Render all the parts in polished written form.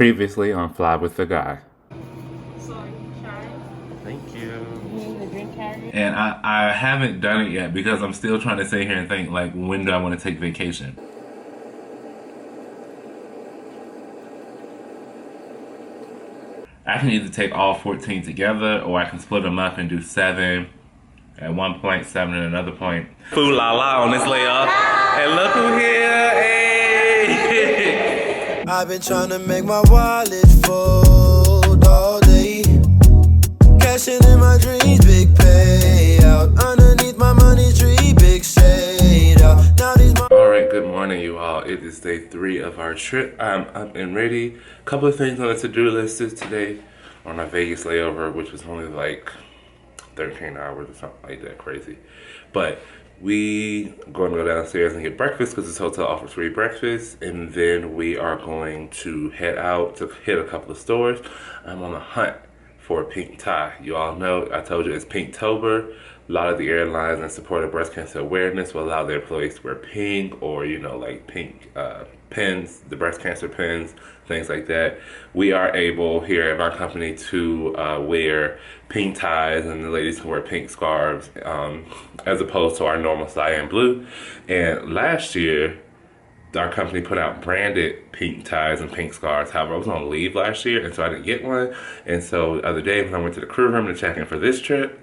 Previously on Fly with the Guy. Thank you. And I haven't done it yet because I'm still trying to sit here and think, like, when do I want to take vacation? I can either take all 14 together or I can split them up and do 7 at one point, 7 at another point. Foo la la on this layup. And look who here, hey! I've been trying to make my wallet fold all day. Cashing in my dreams, big payout. Underneath my money tree, big shade out. Now these Alright, good morning you all. It is day 3 of our trip. I'm up and ready. A couple of things on the to-do list is today on our Vegas layover, which was only like 13 hours or something like that, crazy. But we going to go downstairs and get breakfast because this hotel offers free breakfast, and then we are going to head out to hit a couple of stores. I'm on the hunt for a pink tie. You all know, I told you it's Pinktober. A lot of the airlines in support of breast cancer awareness will allow their employees to wear pink, or like pink pins, the breast cancer pins, things like that. We are able here at our company to wear pink ties, and the ladies can wear pink scarves as opposed to our normal cyan blue. And last year, our company put out branded pink ties and pink scarves. However, I was on leave last year, and so I didn't get one. And so the other day when I went to the crew room to check in for this trip,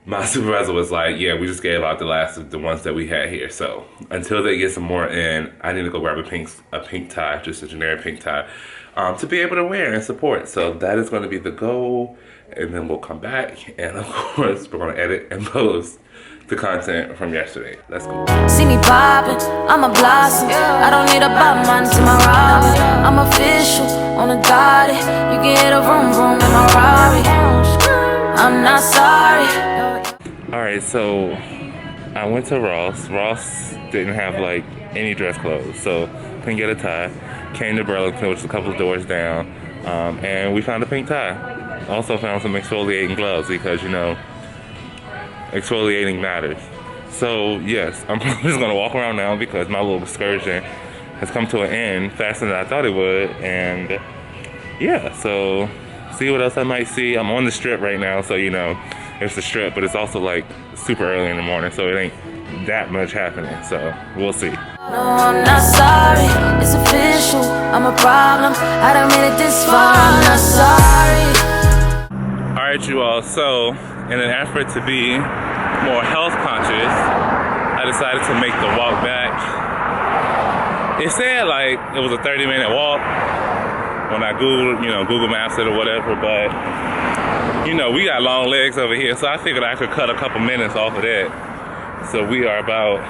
my supervisor was like, yeah, we just gave out the last of the ones that we had here. So until they get some more in, I need to go grab a pink tie, just a generic pink tie, to be able to wear and support. So that is going to be the goal. And then we'll come back, and of course, we're going to edit and post the content from yesterday. Let's go. See me poppin', I'm a blossom. I don't need a Batman to my Robin. I'm official on a dotty. You can hit a vroom vroom in my Rari. I'm not sorry. Alright, so I went to Ross. Ross didn't have like any dress clothes, so couldn't get a tie. Came to Burlington, which is a couple of doors down, and we found a pink tie. Also found some exfoliating gloves because, you know, exfoliating matters. So yes, I'm just gonna walk around now because my little excursion has come to an end faster than I thought it would. And yeah, so see what else I might see. I'm on the strip right now, so you know, it's the strip, but it's also like super early in the morning, so it ain't that much happening. So we'll see. No, I'm not sorry. It's official. I'm a problem. I don't mean it this far. I'm not sorry. Alright you all, so in an effort to be more health conscious, I decided to make the walk back. It said like it was a 30-minute walk when I Googled, you know, Google Maps it or whatever, but you know, we got long legs over here, so I figured I could cut a couple minutes off of that. So we are about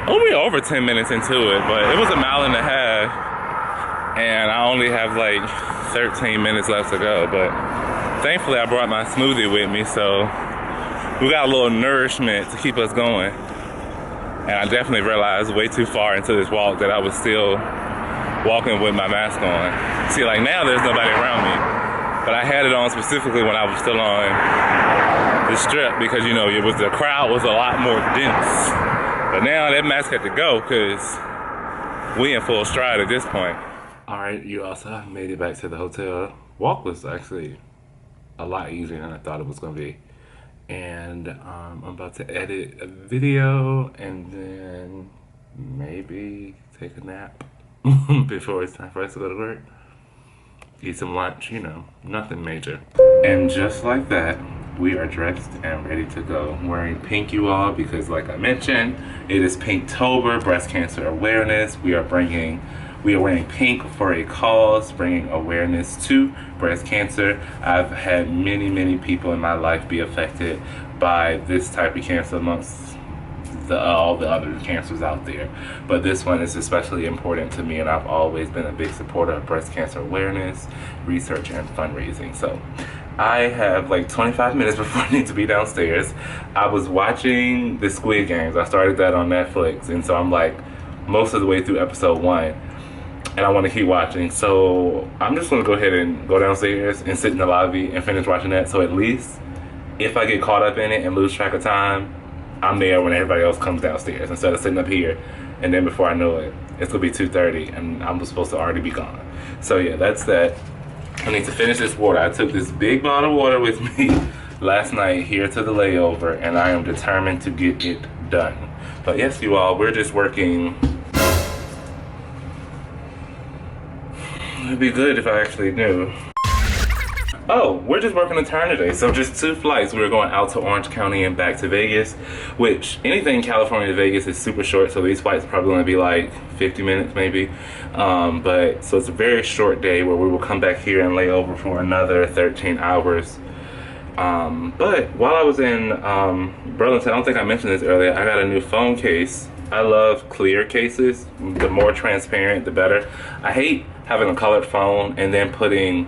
over 10 minutes into it, but it was a mile and a half, and I only have like 13 minutes left to go. But thankfully I brought my smoothie with me, so we got a little nourishment to keep us going. And I definitely realized way too far into this walk that I was still walking with my mask on. See, like now there's nobody around me, but I had it on specifically when I was still on the strip because, you know, the crowd was a lot more dense. But now that mask had to go because we in full stride at this point. Alright, you also made it back to the hotel. Walk was actually a lot easier than I thought it was going to be. And I'm about to edit a video and then maybe take a nap before it's time for us to go to work. Eat some lunch, you know, nothing major. And just like that, we are dressed and ready to go. I'm wearing pink, you all, because like I mentioned, it is Pinktober, breast cancer awareness. We are wearing pink for a cause, bringing awareness to breast cancer. I've had many people in my life be affected by this type of cancer amongst all the other cancers out there. But this one is especially important to me, and I've always been a big supporter of breast cancer awareness, research, and fundraising. So I have like 25 minutes before I need to be downstairs. I was watching the Squid Games. I started that on Netflix, and so I'm like most of the way through episode 1. And I want to keep watching, so I'm just going to go ahead and go downstairs and sit in the lobby and finish watching that. So at least if I get caught up in it and lose track of time, I'm there when everybody else comes downstairs instead of sitting up here, and then before I know it, it's gonna be 2:30 and I'm supposed to already be gone. So yeah, that's that. I need to finish this water. I took this big bottle of water with me last night here to the layover, and I am determined to get it done. But yes, you all, we're just working. It'd be good if I actually knew. Oh, we're just working a turn today. So just 2 flights. We're going out to Orange County and back to Vegas, which anything California to Vegas is super short. So these flights are probably gonna be like 50 minutes maybe. But so it's a very short day where we will come back here and lay over for another 13 hours. But while I was in Burlington, I don't think I mentioned this earlier, I got a new phone case. I love clear cases. The more transparent, the better. I hate having a colored phone and then putting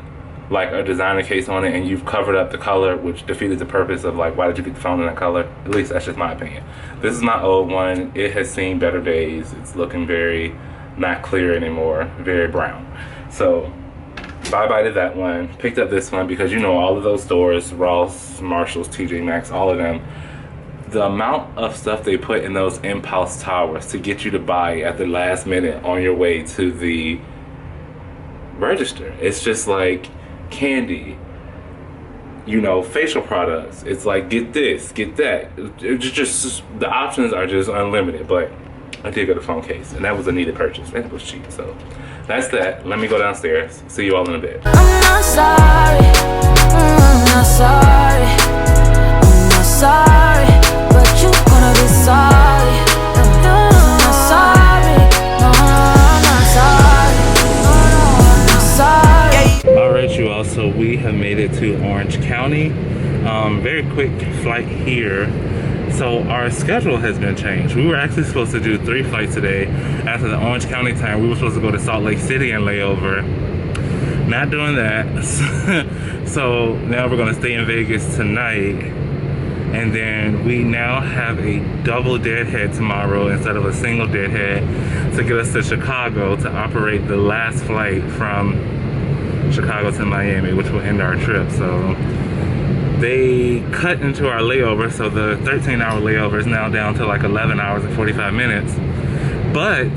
like a designer case on it and you've covered up the color, which defeated the purpose of like, why did you get the phone in that color? At least that's just my opinion. This is my old one. It has seen better days. It's looking very not clear anymore, very brown. So bye-bye to that one. Picked up this one because you know all of those stores, Ross, Marshalls, TJ Maxx, all of them, the amount of stuff they put in those impulse towers to get you to buy at the last minute on your way to the register. It's just like candy, you know, facial products. It's like, get this, get that. It's just the options are just unlimited. But I did get a phone case, and that was a needed purchase. And it was cheap, so that's that. Let me go downstairs. See you all in a bit. I'm not sorry, I'm not sorry, I'm not sorry, but you gonna be sorry. I'm not sorry, no, I'm not sorry, no, I'm not sorry. Alright, you all, so we have made it to Orange County. Very quick flight here. So our schedule has been changed. We were actually supposed to do 3 flights today. After the Orange County time, we were supposed to go to Salt Lake City and lay over. Not doing that. So now we're gonna stay in Vegas tonight. And then we now have a double deadhead tomorrow instead of a single deadhead to get us to Chicago to operate the last flight from Chicago to Miami, which will end our trip. So they cut into our layover, so the 13-hour layover is now down to like 11 hours and 45 minutes. But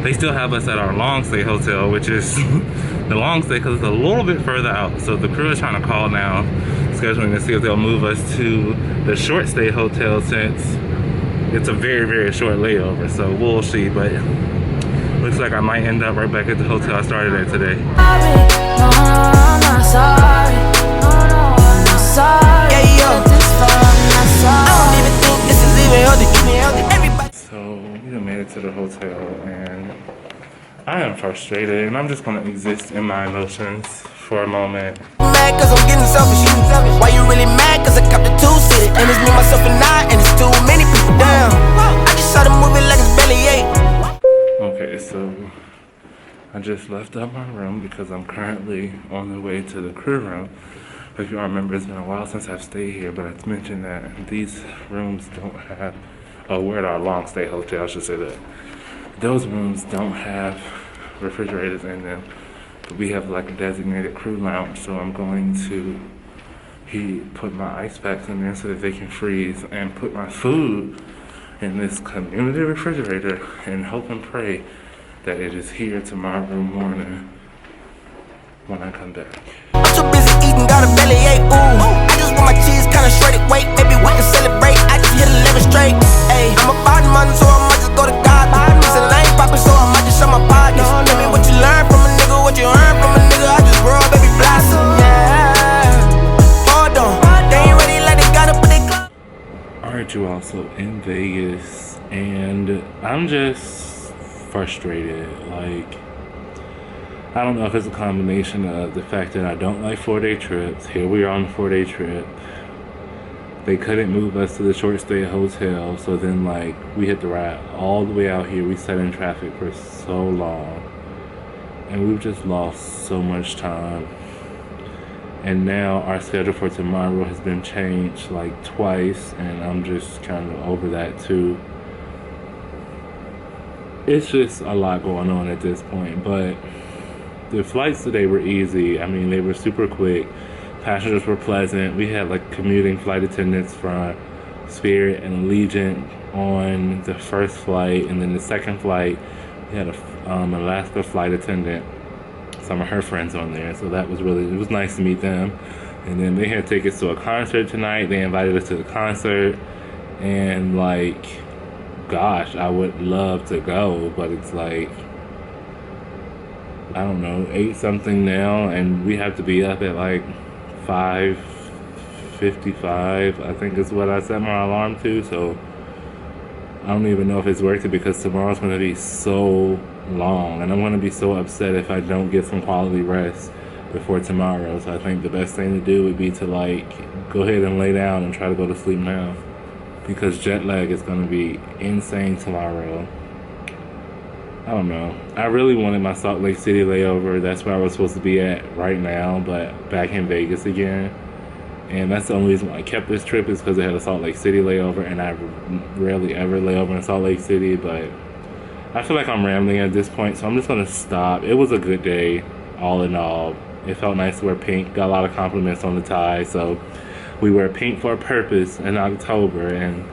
they still have us at our long stay hotel, which is the long stay because it's a little bit further out. So the crew is trying to call now, scheduling to see if they'll move us to the short stay hotel since it's a very, very short layover. So we'll see, but looks like I might end up right back at the hotel I started at today. So we done made it to the hotel and I am frustrated and I'm just gonna exist in my emotions for a moment. Mad cause I'm getting selfish. Why you really mad? Cause I copped a 2-seater and it's me, myself and I, and it's too many people down. I just saw the movie like it's barely 8. Okay, so I just left out my room because I'm currently on the way to the crew room. If you all remember, it's been a while since I've stayed here, but I mentioned that these rooms don't have, we're at our long stay hotel, I should say that. Those rooms don't have refrigerators in them, but we have like a designated crew lounge, so I'm going to put my ice packs in there so that they can freeze and put my food in this community refrigerator and hope and pray that it is here tomorrow morning when I come back. I'm too busy eating, got a belly ache, ooh. I just want my cheese kinda straight, wait, maybe we can celebrate. I just hit 11 straight, ayy. I'm a bad man, so I might just go to God. Listen, I ain't poppin', so I might just show my partners. Tell me what you learn from a nigga, what you earn from a nigga. I just grow up, baby, blossom, yeah. Hold on, they ain't ready like they gotta put their clothes. Alright, you all, so in Vegas, and I'm just frustrated. Like, I don't know if it's a combination of the fact that I don't like 4-day trips. Here we are on a 4-day trip. They couldn't move us to the short stay hotel, so then like we had to ride all the way out here. We sat in traffic for so long and we've just lost so much time. And now our schedule for tomorrow has been changed like twice, and I'm just kind of over that too. It's just a lot going on at this point, but the flights today were easy. I mean, they were super quick. Passengers were pleasant. We had like commuting flight attendants from Spirit and Allegiant on the first flight, and then the second flight, we had a Alaska flight attendant, some of her friends on there, so it was nice to meet them. And then they had tickets to a concert tonight. They invited us to the concert, and like, gosh, I would love to go, but it's like, I don't know, 8 something now, and we have to be up at like 5:55, I think is what I set my alarm to, so I don't even know if it's worth it, because tomorrow's going to be so long, and I'm going to be so upset if I don't get some quality rest before tomorrow. So I think the best thing to do would be to like go ahead and lay down and try to go to sleep now, because jet lag is going to be insane tomorrow. I don't know. I really wanted my Salt Lake City layover. That's where I was supposed to be at right now, but back in Vegas again. And that's the only reason why I kept this trip, is because it had a Salt Lake City layover, and I rarely ever lay over in Salt Lake City. But I feel like I'm rambling at this point, so I'm just going to stop. It was a good day, all in all. It felt nice to wear pink. Got a lot of compliments on the tie, so we wear pink for a purpose in October, and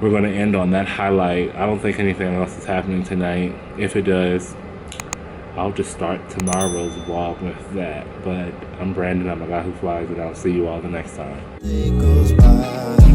we're going to end on that highlight. I don't think anything else is happening tonight. If it does, I'll just start tomorrow's vlog with that. But I'm Brandon. I'm a guy who flies, and I'll see you all the next time. Day goes by.